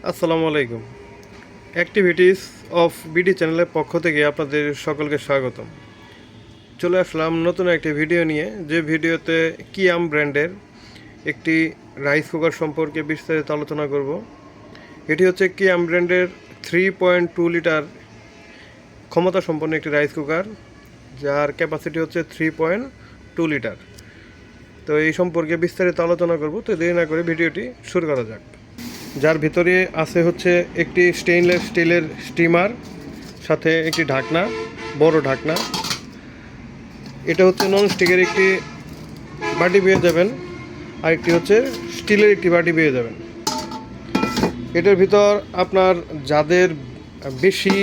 আসসালামু আলাইকুম। Activities of BD চ্যানেলের পক্ষ থেকে আপনাদের সকলকে স্বাগতম। চলে আসলাম নতুন একটি ভিডিও নিয়ে, যে ভিডিওতে কিয়াম ব্র্যান্ডের একটি রাইস কুকার সম্পর্কে বিস্তারিত আলোচনা করব। এটি হচ্ছে কিয়াম ব্র্যান্ডের 3.2 লিটার ক্ষমতা সম্পন্ন একটি রাইস কুকার, যার ক্যাপাসিটি হচ্ছে 3.2 লিটার। তো এই সম্পর্কে বিস্তারিত আলোচনা করব। তো দেরি না করে ভিডিওটি শুরু করা যাক। যার ভিতরে আছে হচ্ছে একটি স্টেইনলেস স্টিলের স্টিমার, সাথে একটি ঢাকনা, বড় ঢাকনা। এটা হচ্ছে নন স্টিকের একটি বাটি পেয়ে যাবেন, আর একটি হচ্ছে স্টিলের একটি বাটি পেয়ে যাবেন। এটার ভিতর আপনার যাদের বেশি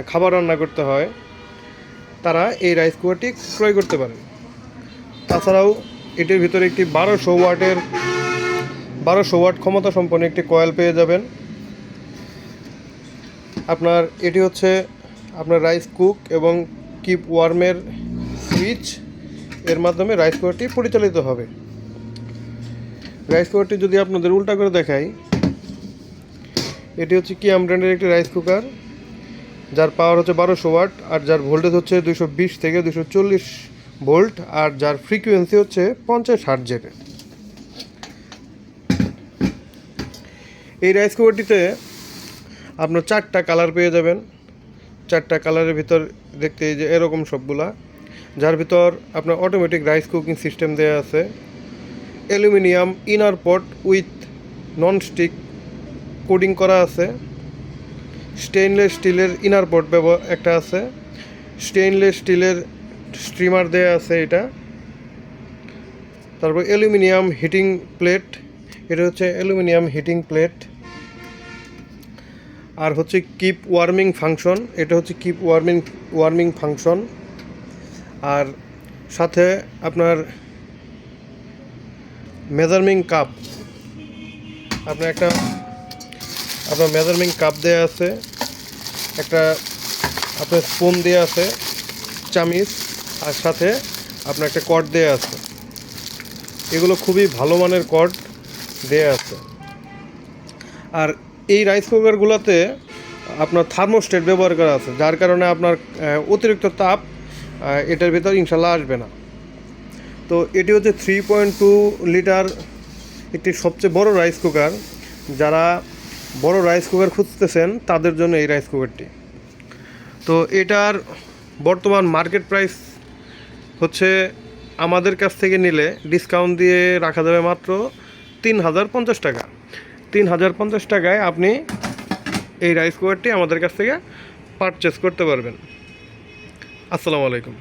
খাবার রান্না করতে হয় তারা এই রাইস কুকারটি ক্রয় করতে পারেন। তাছাড়াও এটির ভিতরে একটি 1200 ওয়াট ক্ষমতা সম্পন্ন একটি কয়েল পেয়ে যাবেন। আপনার এটি হচ্ছে আপনার রাইস কুক এবং কিপ ওয়ার্মের সুইচ, এর মাধ্যমে রাইস কুকারটি পরিচালিত হবে। রাইস কুকারটি যদি আপনাদের উল্টা করে দেখাই, এটি হচ্ছে কিয়াম ব্র্যান্ডের একটি রাইস কুকার, যার পাওয়ার হচ্ছে 1200 ওয়াট, আর যার ভোল্টেজ হচ্ছে 220 থেকে 240 ভোল্ট, আর যার ফ্রিকোয়েন্সি হচ্ছে 50 হার্টজের। এই রাইস কুকারটিতে আপনার 4টা কালার পেয়ে যাবেন। 4টা কালারের ভিতর দেখতে যে এরকম সবগুলা, যার ভিতর আপনার অটোমেটিক রাইস কুকিং সিস্টেম দেওয়া আছে, aluminium inner pot with non stick coding করা আছে, স্টেইনলেস স্টিলের ইনার পট একটা আছে, স্টেইনলেস স্টিলের স্ট্রিমার দেওয়া আছে এটা। তারপর অ্যালুমিনিয়াম হিটিং প্লেট, এটা হচ্ছে অ্যালুমিনিয়াম হিটিং প্লেট। আর হচ্ছে কিপ ওয়ার্মিং ফাংশন, এটা হচ্ছে কিপ ওয়ার্মিং ফাংশন। আর সাথে আপনার মেজারমিং কাপ, আপনার মেজারমিং কাপ দেওয়া আছে, একটা আপনার স্পুন দেওয়া আছে, চামিচ, আর সাথে আপনার একটা কর্ড দেওয়া আছে। এগুলো খুবই ভালো মানের কর্ড দেওয়া আছে। আর এই রাইস কুকারগুলোতে আপনার থার্মোস্টেট ব্যবহার করা আছে, যার কারণে আপনার অতিরিক্ত তাপ এটার ভিতর ইনশাল্লাহ আসবে না। তো এটি হচ্ছে 3.2 লিটার একটি সবচেয়ে বড় রাইস কুকার। যারা বড় রাইস কুকার খুঁজতেছেন তাদের জন্য এই রাইস কুকারটি। তো এটার বর্তমান মার্কেট প্রাইস হচ্ছে আমাদের কাছ থেকে নিলে ডিসকাউন্ট দিয়ে রাখা যাবে মাত্র 3050 টাকা। 3050 টাকায় আপনি এই রাইস কুকারটি আমাদের কাছ থেকে পারচেস করতে পারবেন। আসসালামু আলাইকুম।